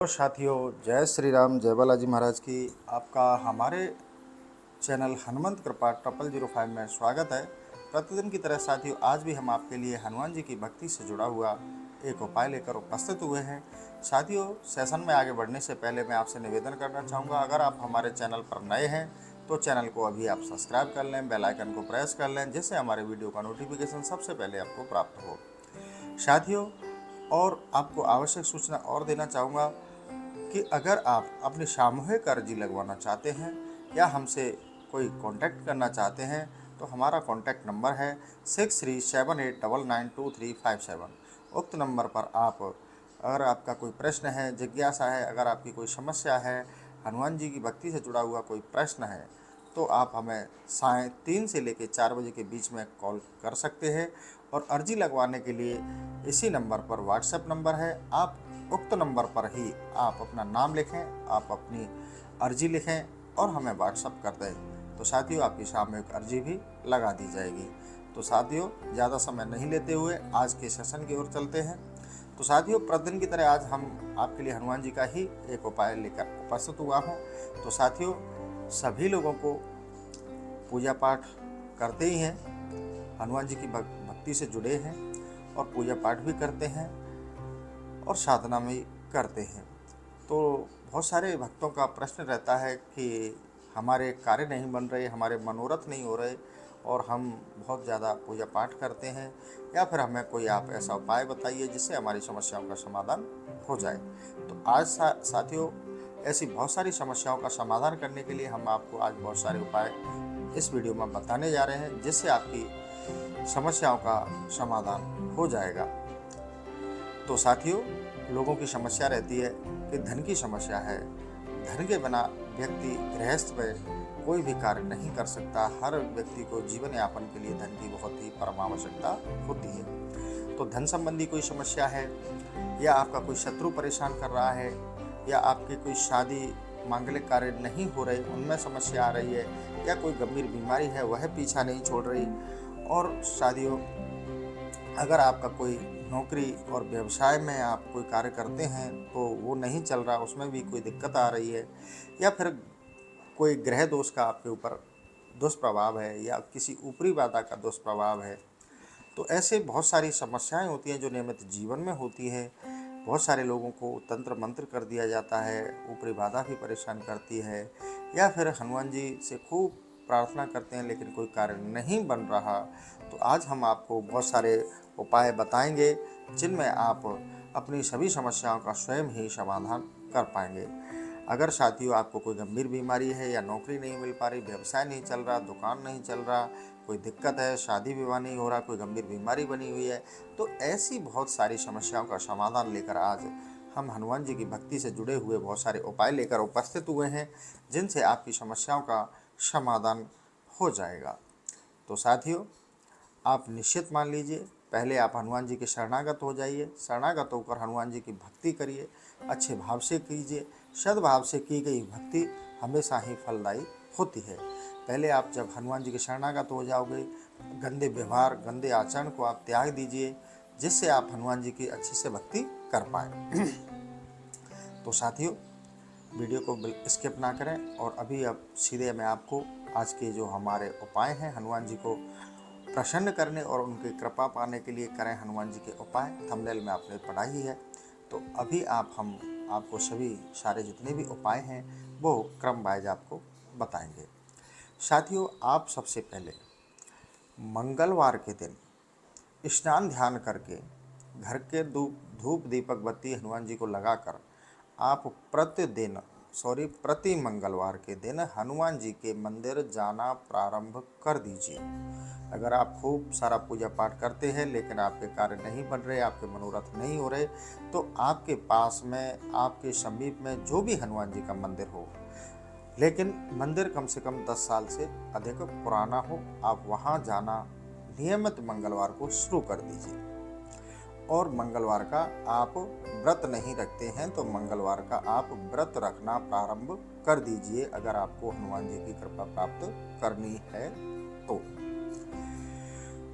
तो साथियों, जय श्री राम, जय बालाजी महाराज की। आपका हमारे चैनल हनुमंत कृपा 0005 में स्वागत है। प्रतिदिन की तरह साथियों, आज भी हम आपके लिए हनुमान जी की भक्ति से जुड़ा हुआ एक उपाय लेकर उपस्थित हुए हैं। साथियों, सेशन में आगे बढ़ने से पहले मैं आपसे निवेदन करना चाहूँगा, अगर आप हमारे चैनल पर नए हैं तो चैनल को अभी आप सब्सक्राइब कर लें, बेल आइकन को प्रेस कर लें, जिससे हमारे वीडियो का नोटिफिकेशन सबसे पहले आपको प्राप्त हो। साथियों, और आपको आवश्यक सूचना और देना चाहूँगा कि अगर आप अपनी सामूहिक अर्जी लगवाना चाहते हैं या हमसे कोई कांटेक्ट करना चाहते हैं तो हमारा कांटेक्ट नंबर है 6378992357। उक्त नंबर पर आप, अगर आपका कोई प्रश्न है, जिज्ञासा है, अगर आपकी कोई समस्या है, हनुमान जी की भक्ति से जुड़ा हुआ कोई प्रश्न है, तो आप हमें साय 3 से लेकर 4 बजे के बीच में कॉल कर सकते हैं। और अर्जी लगवाने के लिए इसी नंबर पर व्हाट्सएप नंबर है, आप उक्त नंबर पर ही आप अपना नाम लिखें, आप अपनी अर्जी लिखें और हमें व्हाट्सएप कर दें, तो साथियों आपकी सामूहिक अर्जी भी लगा दी जाएगी। तो साथियों, ज़्यादा समय नहीं लेते हुए आज के सेशन की ओर चलते हैं। तो साथियों, प्रतिदिन की तरह आज हम आपके लिए हनुमान जी का ही एक उपाय लेकर उपस्थित हुआ हूँ। तो साथियों, सभी लोगों को पूजा पाठ करते ही हैं, हनुमान जी की भक्ति से जुड़े हैं और पूजा पाठ भी करते हैं और साधना में करते हैं। तो बहुत सारे भक्तों का प्रश्न रहता है कि हमारे कार्य नहीं बन रहे, हमारे मनोरथ नहीं हो रहे और हम बहुत ज़्यादा पूजा पाठ करते हैं, या फिर हमें कोई आप ऐसा उपाय बताइए जिससे हमारी समस्याओं का समाधान हो जाए। तो आज साथियों, ऐसी बहुत सारी समस्याओं का समाधान करने के लिए हम आपको आज बहुत सारे उपाय इस वीडियो में बताने जा रहे हैं, जिससे आपकी समस्याओं का समाधान हो जाएगा। तो साथियों, लोगों की समस्या रहती है कि धन की समस्या है। धन के बिना व्यक्ति गृहस्थ में कोई भी कार्य नहीं कर सकता। हर व्यक्ति को जीवन यापन के लिए धन की बहुत ही परम आवश्यकता होती है। तो धन संबंधी कोई समस्या है, या आपका कोई शत्रु परेशान कर रहा है, या आपकी कोई शादी मांगलिक कार्य नहीं हो रहे, उनमें समस्या आ रही है, या कोई गंभीर बीमारी है वह पीछा नहीं छोड़ रही, और शादियों अगर आपका कोई नौकरी और व्यवसाय में आप कोई कार्य करते हैं तो वो नहीं चल रहा, उसमें भी कोई दिक्कत आ रही है, या फिर कोई ग्रह दोष का आपके ऊपर दुष्प्रभाव है, या किसी ऊपरी बाधा का दुष्प्रभाव है, तो ऐसे बहुत सारी समस्याएं होती हैं जो नियमित जीवन में होती हैं। बहुत सारे लोगों को तंत्र मंत्र कर दिया जाता है, ऊपरी बाधा भी परेशान करती है, या फिर हनुमान जी से खूब प्रार्थना करते हैं लेकिन कोई कार्य नहीं बन रहा। तो आज हम आपको बहुत सारे उपाय बताएंगे जिनमें आप अपनी सभी समस्याओं का स्वयं ही समाधान कर पाएंगे। अगर साथियों आपको कोई गंभीर बीमारी है, या नौकरी नहीं मिल पा रही, व्यवसाय नहीं चल रहा, दुकान नहीं चल रहा, कोई दिक्कत है, शादी विवाह नहीं हो रहा, कोई गंभीर बीमारी बनी हुई है, तो ऐसी बहुत सारी समस्याओं का समाधान लेकर आज हम हनुमान जी की भक्ति से जुड़े हुए बहुत सारे उपाय लेकर उपस्थित हुए हैं, जिनसे आपकी समस्याओं का समाधान हो जाएगा। तो साथियों, आप निश्चित मान लीजिए, पहले आप हनुमान जी के शरणागत हो जाइए। शरणागत होकर हनुमान जी की भक्ति करिए, अच्छे भाव से कीजिए। सद्भाव से की गई भक्ति हमेशा ही फलदायी होती है। पहले आप जब हनुमान जी के शरणागत हो जाओगे, गंदे व्यवहार, गंदे आचरण को आप त्याग दीजिए, जिससे आप हनुमान जी की अच्छे से भक्ति कर पाए। तो साथियों, वीडियो को स्किप ना करें, और अभी अब सीधे मैं आपको आज के जो हमारे उपाय हैं हनुमान जी को प्रसन्न करने और उनकी कृपा पाने के लिए करें हनुमान जी के उपाय, थंबनेल में आपने पढ़ा ही है। तो अभी हम आपको सभी सारे जितने भी उपाय हैं वो क्रम वाइज आपको बताएंगे। साथियों, आप सबसे पहले मंगलवार के दिन स्नान ध्यान करके घर के धूप दीपक बत्ती हनुमान जी को लगाकर आप प्रति मंगलवार के दिन हनुमान जी के मंदिर जाना प्रारंभ कर दीजिए। अगर आप खूब सारा पूजा पाठ करते हैं लेकिन आपके कार्य नहीं बन रहे, आपके मनोरथ नहीं हो रहे, तो आपके पास में, आपके समीप में जो भी हनुमान जी का मंदिर हो, लेकिन मंदिर कम से कम 10 साल से अधिक पुराना हो, आप वहाँ जाना नियमित मंगलवार को शुरू कर दीजिए। और मंगलवार का आप व्रत नहीं रखते हैं तो मंगलवार का आप व्रत रखना प्रारंभ कर दीजिए, अगर आपको हनुमान जी की कृपा प्राप्त करनी है तो।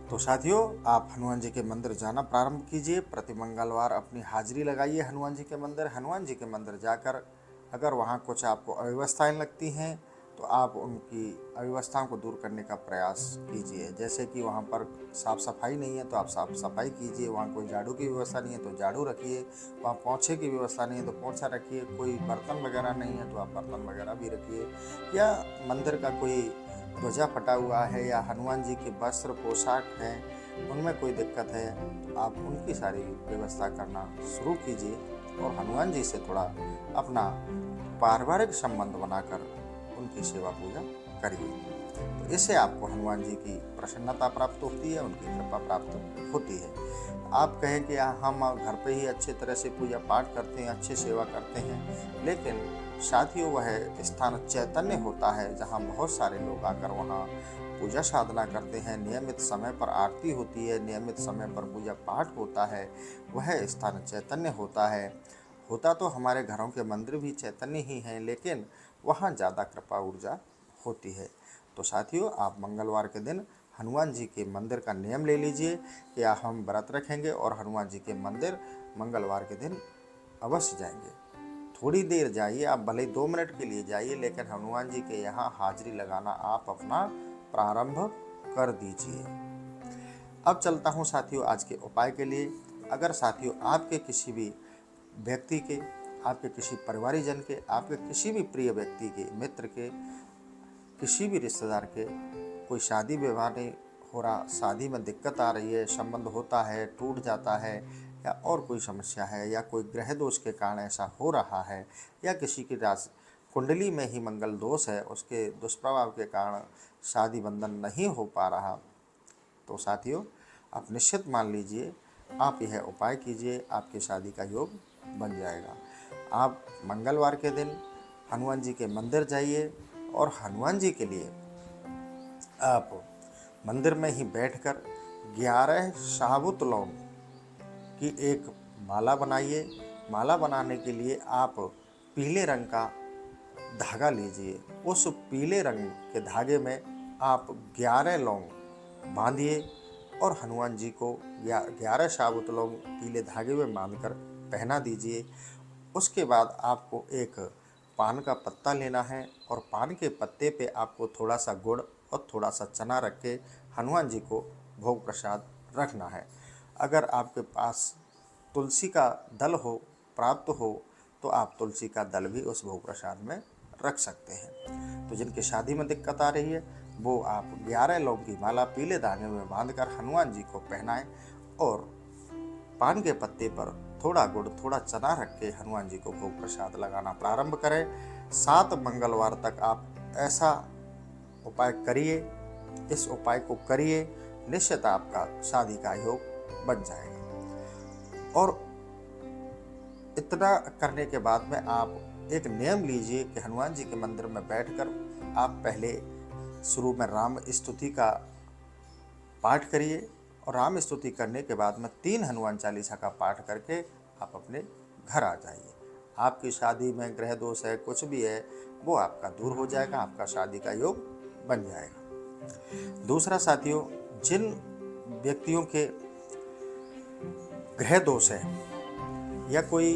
तो साथियों, आप हनुमान जी के मंदिर जाना प्रारंभ कीजिए। प्रति मंगलवार अपनी हाजिरी लगाइए हनुमान जी के मंदिर। हनुमान जी के मंदिर जाकर अगर वहाँ कुछ आपको अव्यवस्थाएं लगती हैं तो आप उनकी अव्यवस्थाओं को दूर करने का प्रयास कीजिए। जैसे कि वहाँ पर साफ़ सफाई नहीं है तो आप साफ़ सफाई कीजिए। वहाँ कोई झाड़ू की व्यवस्था नहीं है तो झाड़ू रखिए। वहाँ पोंछे की व्यवस्था नहीं है तो पोंछा रखिए। कोई बर्तन वगैरह नहीं है तो आप बर्तन वगैरह भी रखिए। या मंदिर का कोई ध्वजा फटा हुआ है या हनुमान जी के वस्त्र पोशाक हैं, उनमें कोई दिक्कत है तो आप उनकी सारी व्यवस्था करना शुरू कीजिए और हनुमान जी से थोड़ा अपना पारिवारिक संबंध बनाकर उनकी सेवा पूजा करिए। तो इससे आपको हनुमान जी की प्रसन्नता प्राप्त होती है, उनकी कृपा प्राप्त होती है। आप कहें कि हम घर पे ही अच्छे तरह से पूजा पाठ करते हैं, अच्छी सेवा करते हैं, लेकिन साथियों वह स्थान चैतन्य होता है जहाँ बहुत सारे लोग आकर वहाँ पूजा साधना करते हैं। नियमित समय पर आरती होती है, नियमित समय पर पूजा पाठ होता है। वह स्थान चैतन्य होता है। होता तो हमारे घरों के मंदिर भी चैतन्य ही हैं, लेकिन वहाँ ज़्यादा कृपा ऊर्जा होती है। तो साथियों, आप मंगलवार के दिन हनुमान जी के मंदिर का नियम ले लीजिए कि हम व्रत रखेंगे और हनुमान जी के मंदिर मंगलवार के दिन अवश्य जाएंगे। थोड़ी देर जाइए, आप भले ही 2 मिनट के लिए जाइए, लेकिन हनुमान जी के यहाँ हाजिरी लगाना आप अपना प्रारंभ कर दीजिए। अब चलता हूँ साथियों आज के उपाय के लिए। अगर साथियों आपके किसी भी व्यक्ति के, आपके किसी परिवारीजन के, आपके किसी भी प्रिय व्यक्ति के, मित्र के, किसी भी रिश्तेदार के कोई शादी विवाह नहीं हो रहा, शादी में दिक्कत आ रही है, संबंध होता है, टूट जाता है, या और कोई समस्या है, या कोई ग्रह दोष के कारण ऐसा हो रहा है, या किसी की राशि कुंडली में ही मंगल दोष है, उसके दुष्प्रभाव के कारण शादी बंधन नहीं हो पा रहा, तो साथियों आप निश्चित मान लीजिए, आप यह उपाय कीजिए, आपकी शादी का योग बन जाएगा। आप मंगलवार के दिन हनुमान जी के मंदिर जाइए और हनुमान जी के लिए आप मंदिर में ही बैठकर 11 साबुत लौंग की एक माला बनाइए। माला बनाने के लिए आप पीले रंग का धागा लीजिए। उस पीले रंग के धागे में आप 11 लौंग बांधिए और हनुमान जी को 11 साबुत लौंग पीले धागे में बांधकर पहना दीजिए। उसके बाद आपको एक पान का पत्ता लेना है और पान के पत्ते पे आपको थोड़ा सा गुड़ और थोड़ा सा चना रख के हनुमान जी को भोग प्रसाद रखना है। अगर आपके पास तुलसी का दल हो, प्राप्त हो, तो आप तुलसी का दल भी उस भोग प्रसाद में रख सकते हैं। तो जिनकी शादी में दिक्कत आ रही है वो आप 11 लौंग की माला पीले धागे में बांधकर हनुमान जी को पहनाएं और पान के पत्ते पर थोड़ा गुड़ थोड़ा चना रख के हनुमान जी को भोग प्रसाद लगाना प्रारंभ करें। 7 मंगलवार तक आप ऐसा उपाय करिए। इस उपाय को करिए, निश्चित आपका शादी का योग बन जाएगा। और इतना करने के बाद में आप एक नियम लीजिए कि हनुमान जी के मंदिर में बैठकर आप पहले शुरू में राम स्तुति का पाठ करिए और राम स्तुति करने के बाद में 3 हनुमान चालीसा का पाठ करके आप अपने घर आ जाइए। आपकी शादी में ग्रह दोष है, कुछ भी है, वो आपका दूर हो जाएगा, आपका शादी का योग बन जाएगा। दूसरा साथियों, जिन व्यक्तियों के ग्रह दोष है या कोई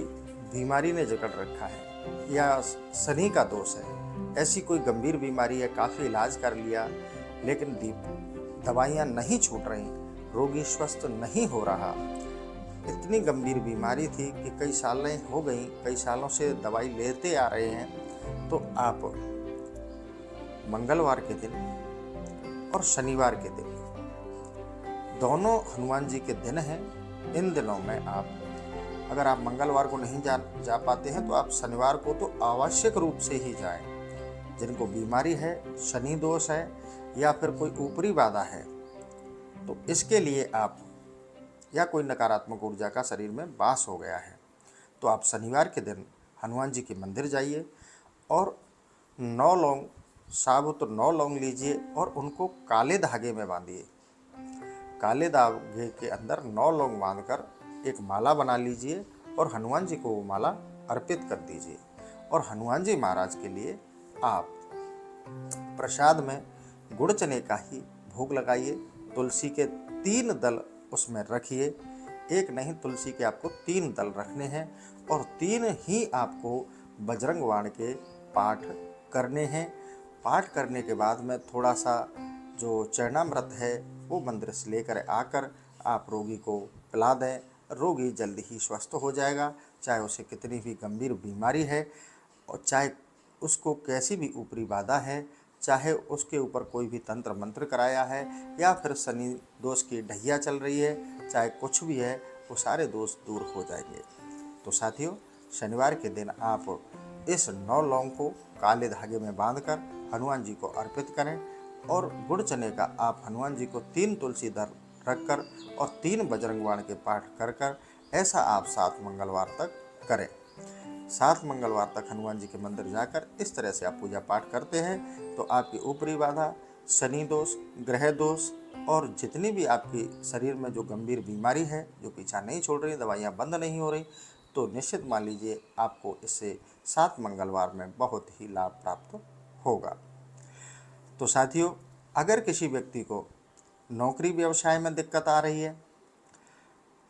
बीमारी ने जकड़ रखा है या शनि का दोष है, ऐसी कोई गंभीर बीमारी है, काफ़ी इलाज कर लिया लेकिन दवाइयाँ नहीं छूट रही, रोगी स्वस्थ नहीं हो रहा, इतनी गंभीर बीमारी थी कि कई सालें हो गई, कई सालों से दवाई लेते आ रहे हैं, तो आप मंगलवार के दिन और शनिवार के दिन दोनों हनुमान जी के दिन हैं। इन दिनों में आप अगर आप मंगलवार को नहीं जा पाते हैं तो आप शनिवार को तो आवश्यक रूप से ही जाएं। जिनको बीमारी है, शनि दोष है या फिर कोई ऊपरी बाधा है, तो इसके लिए आप या कोई नकारात्मक ऊर्जा का शरीर में वास हो गया है, तो आप शनिवार के दिन हनुमान जी के मंदिर जाइए और 9 लौंग, साबुत 9 लौंग लीजिए और उनको काले धागे में बांधिए। काले धागे के अंदर 9 लौंग बांधकर एक माला बना लीजिए और हनुमान जी को वो माला अर्पित कर दीजिए। और हनुमान जी महाराज के लिए आप प्रसाद में गुड़ चने का ही भोग लगाइए, तुलसी के 3 दल उसमें रखिए। एक नहीं, तुलसी के आपको 3 दल रखने हैं और 3 ही आपको बजरंग बाण के पाठ करने हैं। पाठ करने के बाद में थोड़ा सा जो चरणामृत है वो मंदिर से लेकर आकर आप रोगी को पिला दें। रोगी जल्दी ही स्वस्थ हो जाएगा, चाहे उसे कितनी भी गंभीर बीमारी है और चाहे उसको कैसी भी ऊपरी बाधा है, चाहे उसके ऊपर कोई भी तंत्र मंत्र कराया है या फिर शनि दोष की ढैया चल रही है, चाहे कुछ भी है, वो सारे दोष दूर हो जाएंगे। तो साथियों, शनिवार के दिन आप इस 9 लौंग को काले धागे में बांधकर हनुमान जी को अर्पित करें और गुड़ चने का आप हनुमान जी को 3 तुलसी दल रखकर और 3 बजरंग बाण के पाठ कर कर ऐसा आप 7 मंगलवार तक करें। 7 मंगलवार तक हनुमान जी के मंदिर जाकर इस तरह से आप पूजा पाठ करते हैं तो आपकी ऊपरी बाधा, शनि दोष, ग्रह दोष और जितनी भी आपकी शरीर में जो गंभीर बीमारी है, जो पीछा नहीं छोड़ रही, दवाइयाँ बंद नहीं हो रही, तो निश्चित मान लीजिए आपको इससे 7 मंगलवार में बहुत ही लाभ प्राप्त होगा। तो साथियों, अगर किसी व्यक्ति को नौकरी व्यवसाय में दिक्कत आ रही है,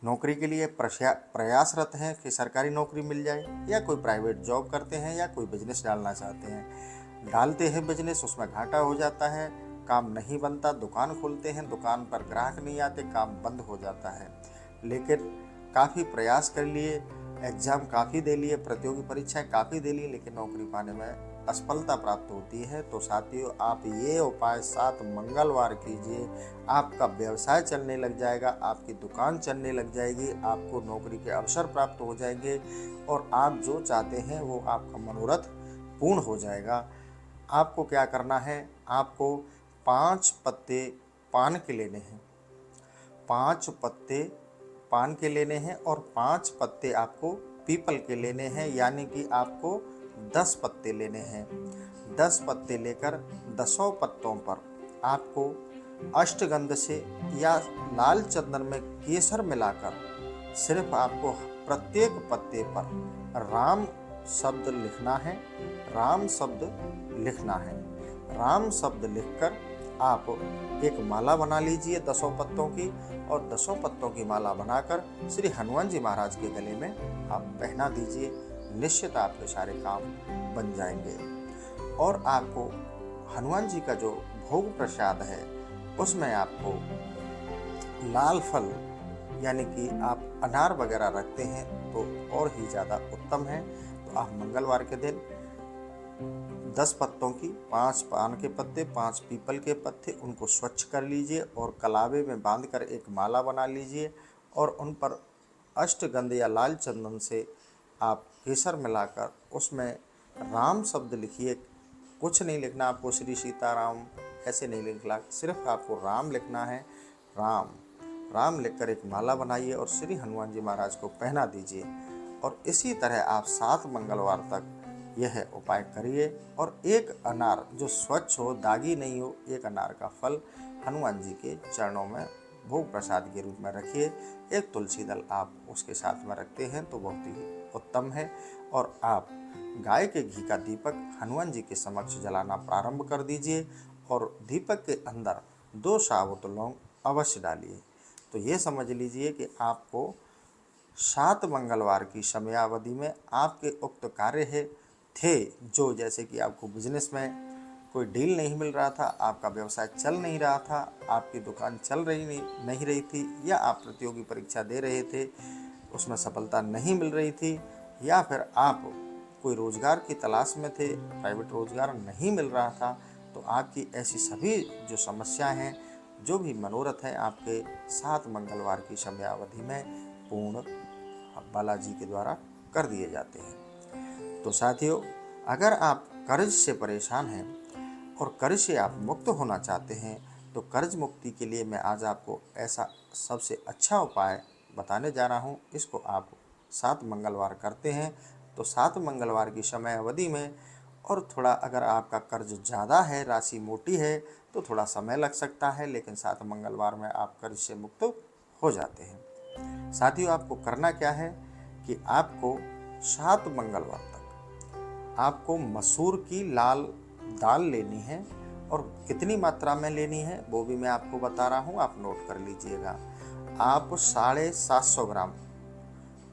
नौकरी के लिए प्रयासरत हैं कि सरकारी नौकरी मिल जाए, या कोई प्राइवेट जॉब करते हैं या कोई बिजनेस डालना चाहते हैं, डालते हैं बिजनेस, उसमें घाटा हो जाता है, काम नहीं बनता, दुकान खोलते हैं, दुकान पर ग्राहक नहीं आते, काम बंद हो जाता है, लेकिन काफ़ी प्रयास कर लिए, एग्ज़ाम काफ़ी दे लिए, प्रतियोगी परीक्षाएं काफ़ी दे ली, लेकिन नौकरी पाने में असफलता प्राप्त होती है, तो साथियों आप ये उपाय 7 मंगलवार कीजिए। आपका व्यवसाय चलने लग जाएगा, आपकी दुकान चलने लग जाएगी, आपको नौकरी के अवसर प्राप्त हो जाएंगे और आप जो चाहते हैं वो आपका मनोरथ पूर्ण हो जाएगा। आपको क्या करना है, आपको 5 पत्ते पान के लेने हैं, 5 पत्ते पान के लेने हैं और 5 पत्ते आपको पीपल के लेने हैं, यानी कि आपको 10 पत्ते लेने हैं। 10 पत्ते लेकर 10 पत्तों पर आपको अष्टगंध से या लाल चंदन में केसर मिलाकर सिर्फ आपको प्रत्येक पत्ते पर राम शब्द लिखना है। राम शब्द लिखना है। राम शब्द लिखकर आप एक माला बना लीजिए 10 पत्तों की, और 10 पत्तों की माला बनाकर श्री हनुमान जी महाराज के गले में आप पहना दीजिए। निश्चित आपके सारे काम बन जाएंगे। और आपको हनुमान जी का जो भोग प्रसाद है उसमें आपको लाल फल, यानी कि आप अनार वगैरह रखते हैं तो और ही ज़्यादा उत्तम है। तो आप मंगलवार के दिन 10 पत्तों की 5 पान के पत्ते, 5 पीपल के पत्ते, उनको स्वच्छ कर लीजिए और कलावे में बांधकर एक माला बना लीजिए और उन पर अष्टगंध या लाल चंदन से आप केसर मिलाकर उसमें राम शब्द लिखिए। कुछ नहीं लिखना आपको, श्री सीताराम ऐसे नहीं लिखना, सिर्फ आपको राम लिखना है। राम राम लिखकर एक माला बनाइए और श्री हनुमान जी महाराज को पहना दीजिए। और इसी तरह आप 7 मंगलवार तक यह उपाय करिए और एक अनार जो स्वच्छ हो, दागी नहीं हो, एक अनार का फल हनुमान जी के चरणों में भोग प्रसाद के रूप में रखिए। एक तुलसी दल आप उसके साथ में रखते हैं तो बहुत ही उत्तम है। और आप गाय के घी का दीपक हनुमान जी के समक्ष जलाना प्रारंभ कर दीजिए और दीपक के अंदर 2 साबुत लौंग अवश्य डालिए। तो ये समझ लीजिए कि आपको 7 मंगलवार की समयावधि में आपके उक्त कार्य है थे, जो जैसे कि आपको बिजनेस में कोई डील नहीं मिल रहा था, आपका व्यवसाय चल नहीं रहा था, आपकी दुकान चल रही नहीं रही थी, या आप प्रतियोगी परीक्षा दे रहे थे उसमें सफलता नहीं मिल रही थी, या फिर आप कोई रोज़गार की तलाश में थे, प्राइवेट रोज़गार नहीं मिल रहा था, तो आपकी ऐसी सभी जो समस्याएं हैं, जो भी मनोरथ हैं, आपके 7 मंगलवार की समयावधि में पूर्ण बालाजी के द्वारा कर दिए जाते हैं। तो साथियों, अगर आप कर्ज से परेशान हैं और कर्ज से आप मुक्त होना चाहते हैं, तो कर्ज मुक्ति के लिए मैं आज आपको ऐसा सबसे अच्छा उपाय बताने जा रहा हूं। इसको आप 7 मंगलवार करते हैं तो 7 मंगलवार की समय अवधि में, और थोड़ा अगर आपका कर्ज ज़्यादा है, राशि मोटी है, तो थोड़ा समय लग सकता है, लेकिन 7 मंगलवार में आप कर्ज से मुक्त हो जाते हैं। साथियों, आपको करना क्या है कि आपको 7 मंगलवार आपको मसूर की लाल दाल लेनी है और कितनी मात्रा में लेनी है वो भी मैं आपको बता रहा हूँ, आप नोट कर लीजिएगा। आप 750 ग्राम,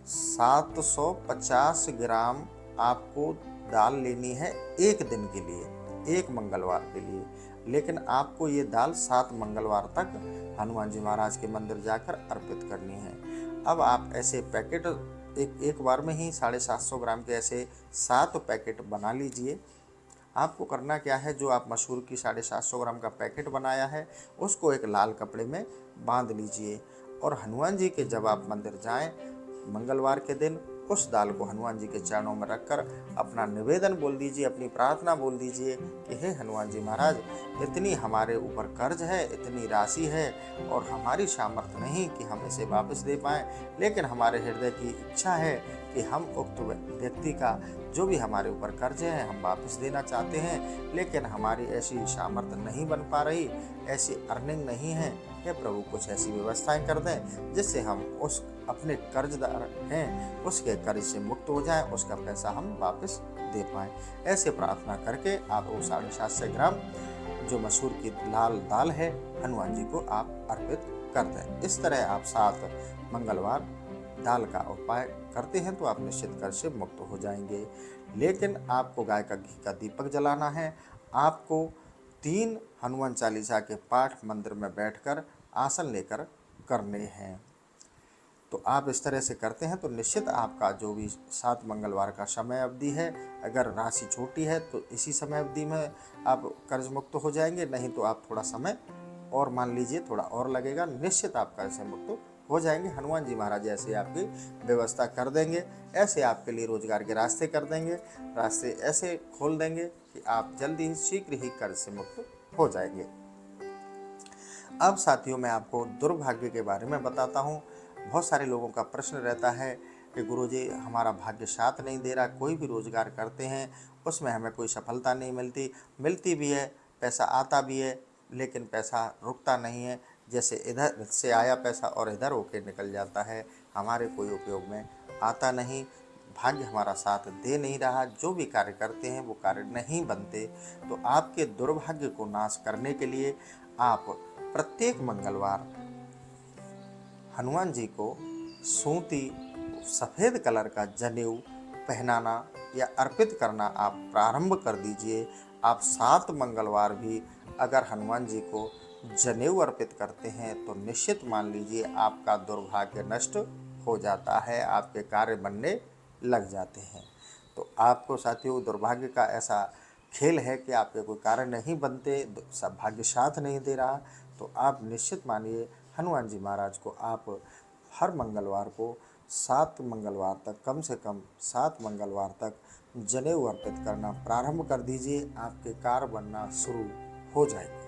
750 ग्राम आपको दाल लेनी है एक दिन के लिए, एक मंगलवार के लिए। लेकिन आपको ये दाल 7 मंगलवार तक हनुमान जी महाराज के मंदिर जाकर अर्पित करनी है। अब आप ऐसे पैकेट एक बार में ही 750 ग्राम के ऐसे 7 पैकेट बना लीजिए। आपको करना क्या है, जो आप मसूर की 750 ग्राम का पैकेट बनाया है उसको एक लाल कपड़े में बांध लीजिए, और हनुमान जी के जब आप मंदिर जाएं मंगलवार के दिन, उस दाल को हनुमान जी के चरणों में रखकर अपना निवेदन बोल दीजिए, अपनी प्रार्थना बोल दीजिए कि हे हनुमान जी महाराज, इतनी हमारे ऊपर कर्ज है, इतनी राशि है और हमारी सामर्थ्य नहीं कि हम इसे वापस दे पाएँ, लेकिन हमारे हृदय की इच्छा है कि हम उक्त व्यक्ति का जो भी हमारे ऊपर कर्ज है हम वापस देना चाहते हैं, लेकिन हमारी ऐसी सामर्थ्य नहीं बन पा रही, ऐसी अर्निंग नहीं है। हे प्रभु, कुछ ऐसी व्यवस्थाएं कर दें जिससे हम उस अपने कर्जदार हैं उसके कर्ज से मुक्त हो जाएं, उसका पैसा हम वापस दे पाएं। ऐसे प्रार्थना करके आप वो 750 ग्राम जो मसूर की लाल दाल है हनुमान जी को आप अर्पित कर दें। इस तरह आप 7 मंगलवार दाल का उपाय करते हैं तो आप निश्चित कर्ज से मुक्त हो जाएंगे। लेकिन आपको गाय का घी का दीपक जलाना है। आपको 3 हनुमान चालीसा के पाठ मंदिर में बैठकर आसन लेकर करने हैं। तो आप इस तरह से करते हैं तो निश्चित आपका जो भी 7 मंगलवार का समय अवधि है, अगर राशि छोटी है तो इसी समय अवधि में आप कर्ज मुक्त हो जाएंगे, नहीं तो आप थोड़ा समय और मान लीजिए, थोड़ा और लगेगा, निश्चित आप कर्ज से मुक्त हो जाएंगे। हनुमान जी महाराज ऐसे आपकी व्यवस्था कर देंगे, ऐसे आपके लिए रोजगार के रास्ते कर देंगे, रास्ते ऐसे खोल देंगे कि आप जल्दी ही शीघ्र ही कर्ज से मुक्त हो जाएंगे। अब साथियों, मैं आपको दुर्भाग्य के बारे में बताता हूँ। बहुत सारे लोगों का प्रश्न रहता है कि गुरुजी, हमारा भाग्य साथ नहीं दे रहा, कोई भी रोजगार करते हैं उसमें हमें कोई सफलता नहीं मिलती भी है, पैसा आता भी है, लेकिन पैसा रुकता नहीं है, जैसे इधर से आया पैसा और इधर होके निकल जाता है, हमारे कोई उपयोग में आता नहीं, भाग्य हमारा साथ दे नहीं रहा, जो भी कार्य करते हैं वो कार्य नहीं बनते। तो आपके दुर्भाग्य को नाश करने के लिए आप प्रत्येक मंगलवार हनुमान जी को सूती सफ़ेद कलर का जनेऊ पहनाना या अर्पित करना आप प्रारंभ कर दीजिए। आप 7 मंगलवार भी अगर हनुमान जी को जनेऊ अर्पित करते हैं तो निश्चित मान लीजिए आपका दुर्भाग्य नष्ट हो जाता है, आपके कार्य बनने लग जाते हैं। तो आपको साथियों, दुर्भाग्य का ऐसा खेल है कि आपके कोई कार्य नहीं बनते, सब भाग्य साथ नहीं दे रहा, तो आप निश्चित मानिए हनुमान जी महाराज को आप हर मंगलवार को 7 मंगलवार तक, कम से कम 7 मंगलवार तक जनेऊ अर्पित करना प्रारंभ कर दीजिए, आपके कार्य बनना शुरू हो जाएंगे।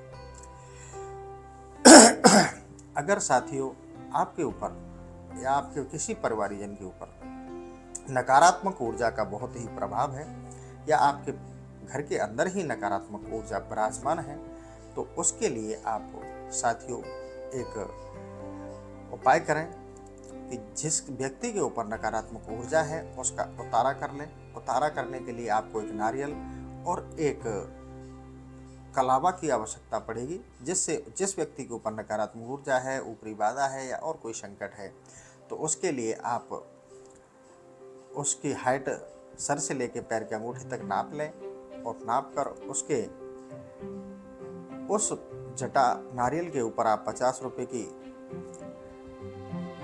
अगर साथियों आपके ऊपर या आपके किसी परिवारजन के ऊपर नकारात्मक ऊर्जा का बहुत ही प्रभाव है, या आपके घर के अंदर ही नकारात्मक ऊर्जा विराजमान है, तो उसके लिए आप साथियों एक उपाय करें कि जिस व्यक्ति के ऊपर नकारात्मक ऊर्जा है उसका उतारा कर लें। उतारा करने के लिए आपको एक नारियल और एक कलावा की आवश्यकता पड़ेगी, जिससे जिस व्यक्ति के ऊपर नकारात्मक ऊर्जा है, ऊपरी बाधा है या और कोई संकट है, तो उसके लिए आप उसकी हाइट सर से लेकर पैर के अंगूठे तक नाप लें, और नाप कर उसके उस जटा नारियल के ऊपर आप 50 रुपये की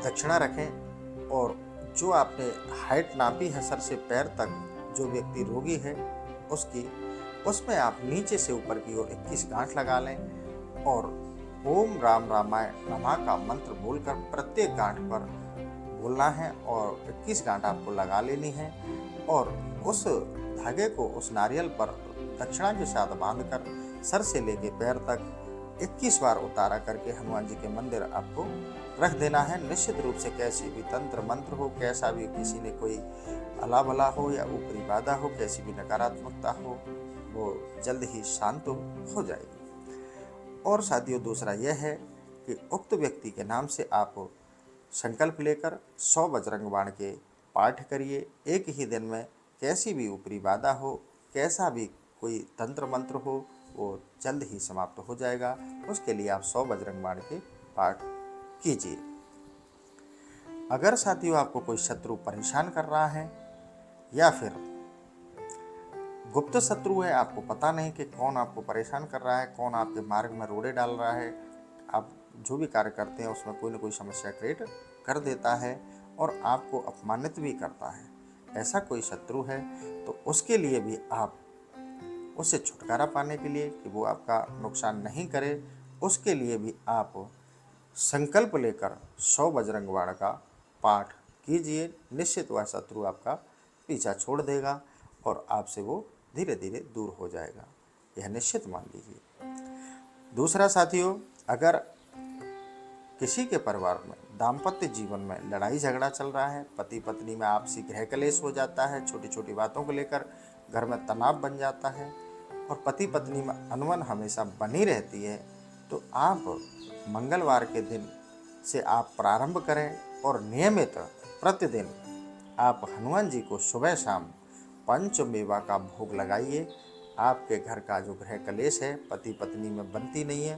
दक्षिणा रखें, और जो आपने हाइट नापी है सर से पैर तक, जो व्यक्ति रोगी है उसमें आप नीचे से ऊपर की ओर 21 गांठ लगा लें, और ओम राम रामाय नमः का मंत्र बोलकर प्रत्येक गांठ पर बोलना है, और 21 गांठ आपको लगा लेनी है, और उस धागे को उस नारियल पर दक्षिणा के साथ बांधकर सर से लेके पैर तक 21 बार उतारा करके हनुमान जी के मंदिर आपको रख देना है। निश्चित रूप से कैसी भी तंत्र मंत्र हो, कैसा भी किसी ने कोई अला भला हो या ऊपरी बाधा हो, कैसी भी नकारात्मकता हो, वो जल्द ही शांत हो जाएगी। और साथियों, दूसरा यह है कि उक्त व्यक्ति के नाम से आप संकल्प लेकर 100 बजरंग बाण के पाठ करिए। एक ही दिन में कैसी भी ऊपरी बाधा हो, कैसा भी कोई तंत्र मंत्र हो, वो जल्द ही समाप्त हो जाएगा। उसके लिए आप 100 बजरंग बाण के पाठ कीजिए। अगर साथियों आपको कोई शत्रु परेशान कर रहा है या फिर गुप्त शत्रु है, आपको पता नहीं कि कौन आपको परेशान कर रहा है, कौन आपके मार्ग में रोड़े डाल रहा है, आप जो भी कार्य करते हैं उसमें कोई ना कोई समस्या क्रिएट कर देता है और आपको अपमानित भी करता है, ऐसा कोई शत्रु है, तो उसके लिए भी आप उससे छुटकारा पाने के लिए कि वो आपका नुकसान नहीं करे, उसके लिए भी आप संकल्प लेकर 100 बजरंग बाण का पाठ कीजिए। निश्चित वह शत्रु आपका पीछा छोड़ देगा और आपसे वो धीरे धीरे दूर हो जाएगा, यह निश्चित मान लीजिए। दूसरा साथियों, अगर किसी के परिवार में दाम्पत्य जीवन में लड़ाई झगड़ा चल रहा है, पति पत्नी में आपसी गृह कलेश हो जाता है, छोटी छोटी बातों को लेकर घर में तनाव बन जाता है और पति पत्नी में अनबन हमेशा बनी रहती है, तो आप मंगलवार के दिन से आप प्रारंभ करें और नियमित प्रतिदिन आप हनुमान जी को सुबह शाम पंचमेवा का भोग लगाइए। आपके घर का जो गृह कलेश है, पति पत्नी में बनती नहीं है,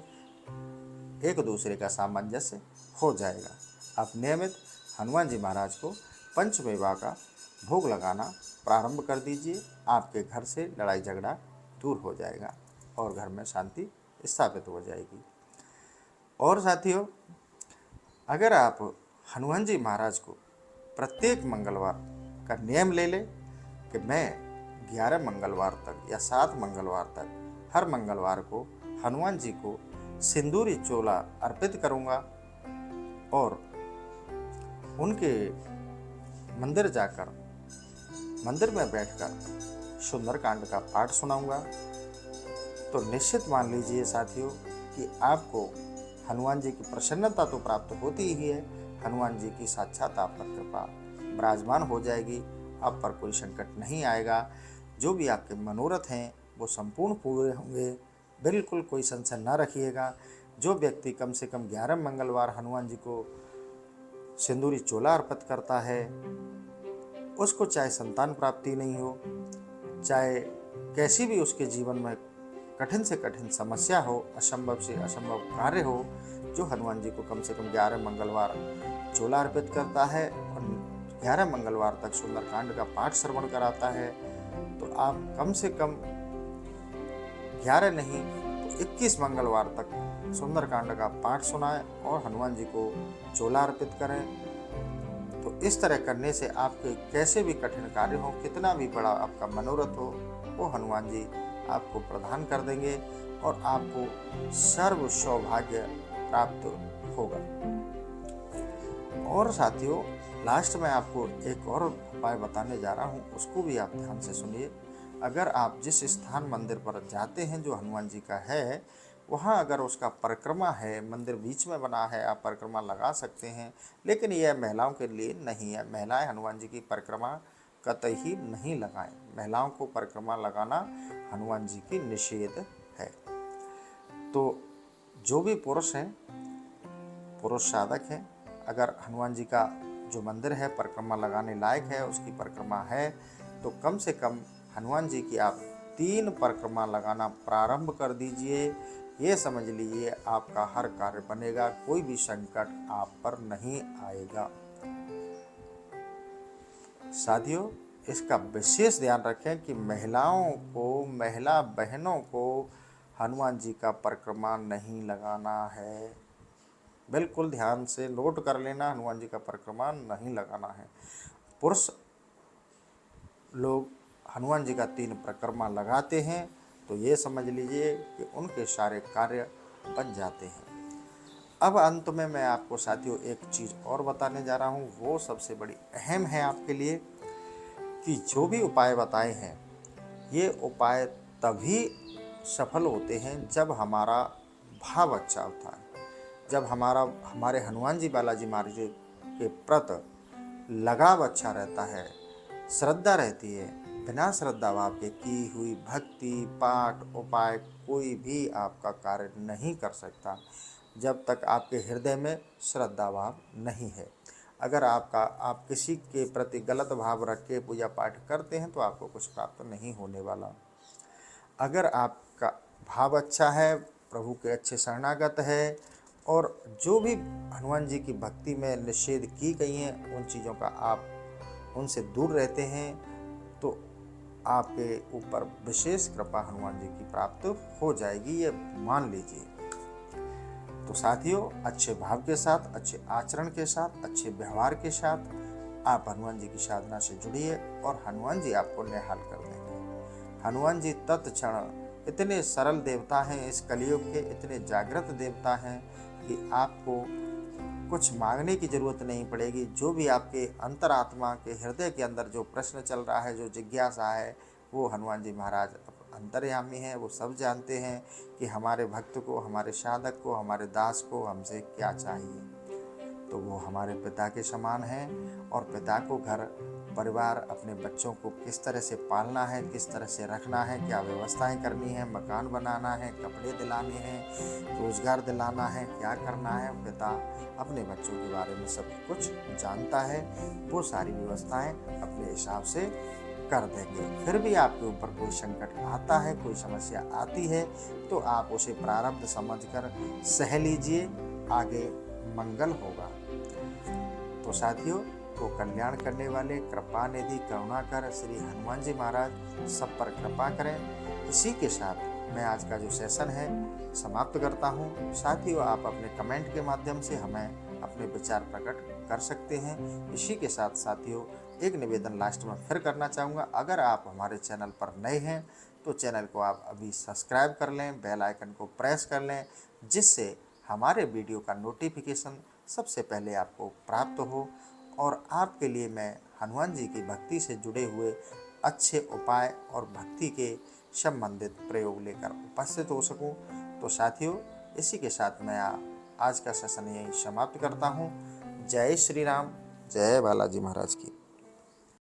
एक दूसरे का सामंजस्य हो जाएगा। आप नियमित हनुमान जी महाराज को पंचमेवा का भोग लगाना प्रारंभ कर दीजिए। आपके घर से लड़ाई झगड़ा दूर हो जाएगा और घर में शांति स्थापित हो जाएगी। और साथियों, अगर आप हनुमान जी महाराज को प्रत्येक मंगलवार का नियम ले लें कि मैं 11 मंगलवार तक या 7 मंगलवार तक हर मंगलवार को हनुमान जी को सिंदूरी चोला अर्पित करूंगा और उनके मंदिर जाकर मंदिर में बैठकर सुंदरकांड का पाठ सुनाऊंगा, तो निश्चित मान लीजिए साथियों कि आपको हनुमान जी की प्रसन्नता तो प्राप्त होती ही है, हनुमान जी की साक्षात आप पर कृपा विराजमान हो जाएगी, आप पर कोई संकट नहीं आएगा। जो भी आपके मनोरथ हैं वो संपूर्ण पूरे होंगे, बिल्कुल कोई संशय न रखिएगा। जो व्यक्ति कम से कम 11 मंगलवार हनुमान जी को सिंदूरी चोला अर्पित करता है, उसको चाहे संतान प्राप्ति नहीं हो, चाहे कैसी भी उसके जीवन में कठिन से कठिन समस्या हो, असंभव से असंभव कार्य हो, जो हनुमान जी को कम से कम 11 मंगलवार चोला अर्पित करता है और 11 मंगलवार तक सुंदरकांड का पाठ श्रवण कराता है, तो आप कम से कम 11 नहीं तो 21 मंगलवार तक सुंदरकांड का पाठ सुनाएं और हनुमान जी को चोला अर्पित करें। तो इस तरह करने से आपके कैसे भी कठिन कार्य हो, कितना भी बड़ा आपका मनोरथ हो, वो हनुमान जी आपको प्रदान कर देंगे और आपको सर्व सौभाग्य प्राप्त होगा। और साथियों, लास्ट में आपको एक और उपाय बताने जा रहा हूँ, उसको भी आप ध्यान से सुनिए। अगर आप जिस स्थान मंदिर पर जाते हैं जो हनुमान जी का है, वहाँ अगर उसका परिक्रमा है, मंदिर बीच में बना है, आप परिक्रमा लगा सकते हैं, लेकिन यह महिलाओं के लिए नहीं है। महिलाएं हनुमान जी की परिक्रमा कतई नहीं लगाएं। महिलाओं को परिक्रमा लगाना हनुमान जी की निषेध है। तो जो भी पुरुष हैं, पुरुष साधक हैं, अगर हनुमान जी का जो मंदिर है परिक्रमा लगाने लायक है, उसकी परिक्रमा है, तो कम से कम हनुमान जी की आप 3 परिक्रमा लगाना प्रारंभ कर दीजिए। ये समझ लीजिए आपका हर कार्य बनेगा, कोई भी संकट आप पर नहीं आएगा। साथियों, इसका विशेष ध्यान रखें कि महिला बहनों को हनुमान जी का परिक्रमा नहीं लगाना है। बिल्कुल ध्यान से नोट कर लेना, हनुमान जी का परिक्रमा नहीं लगाना है। पुरुष लोग हनुमान जी का 3 परिक्रमा लगाते हैं तो ये समझ लीजिए कि उनके सारे कार्य बन जाते हैं। अब अंत में मैं आपको साथियों एक चीज़ और बताने जा रहा हूँ, वो सबसे बड़ी अहम है आपके लिए, कि जो भी उपाय बताए हैं ये उपाय तभी सफल होते हैं जब हमारा भाव अच्छा होता है, जब हमारे हनुमान जी बालाजी महाराज के प्रति लगाव अच्छा रहता है, श्रद्धा रहती है। बिना श्रद्धा भाव के की हुई भक्ति पाठ उपाय कोई भी आपका कार्य नहीं कर सकता, जब तक आपके हृदय में श्रद्धा भाव नहीं है। अगर आप किसी के प्रति गलत भाव रख के पूजा पाठ करते हैं तो आपको कुछ प्राप्त नहीं होने वाला। अगर आपका भाव अच्छा है, प्रभु के अच्छे शरणागत है, और जो भी हनुमान जी की भक्ति में निषेध की गई हैं उन चीज़ों का आप उनसे दूर रहते हैं, तो आपके ऊपर विशेष कृपा हनुमान जी की प्राप्त हो जाएगी, ये मान लीजिए। तो साथियों, अच्छे भाव के साथ, अच्छे आचरण के साथ, अच्छे व्यवहार के साथ आप हनुमान जी की साधना से जुड़िए और हनुमान जी आपको निहाल कर देंगे। हनुमान जी तत्क्षण इतने सरल देवता हैं, इस कलयुग के इतने जागृत देवता हैं कि आपको कुछ मांगने की जरूरत नहीं पड़ेगी। जो भी आपके अंतरात्मा के हृदय के अंदर जो प्रश्न चल रहा है, जो जिज्ञासा है, वो हनुमान जी महाराज अंतर्यामी हैं, वो सब जानते हैं कि हमारे भक्त को, हमारे साधक को, हमारे दास को हमसे क्या चाहिए। तो वो हमारे पिता के समान हैं, और पिता को घर परिवार अपने बच्चों को किस तरह से पालना है, किस तरह से रखना है, क्या व्यवस्थाएं करनी है, मकान बनाना है, कपड़े दिलाने हैं, रोजगार दिलाना है, क्या करना है, पिता अपने बच्चों के बारे में सब कुछ जानता है। वो सारी व्यवस्थाएं अपने हिसाब से कर देंगे। फिर भी आपके ऊपर कोई संकट आता है, कोई समस्या आती है, तो आप उसे प्रारब्ध समझकर सह लीजिए, आगे मंगल होगा। तो साथियों, तो कल्याण करने वाले कृपा निधि करुणाकर श्री हनुमान जी महाराज सब पर कृपा करें। इसी के साथ मैं आज का जो सेशन है समाप्त करता हूँ। साथियों, आप अपने कमेंट के माध्यम से हमें अपने विचार प्रकट कर सकते हैं। इसी के साथ साथियों, एक निवेदन लास्ट में फिर करना चाहूँगा, अगर आप हमारे चैनल पर नए हैं तो चैनल को आप अभी सब्सक्राइब कर लें, बेल आइकन को प्रेस कर लें, जिससे हमारे वीडियो का नोटिफिकेशन सबसे पहले आपको प्राप्त हो, और आपके लिए मैं हनुमान जी की भक्ति से जुड़े हुए अच्छे उपाय और भक्ति के संबंधित प्रयोग लेकर उपस्थित हो सकूं। तो साथियों, इसी के साथ मैं आज का सेशन यहीं समाप्त करता हूं। जय श्री राम, जय बालाजी महाराज की।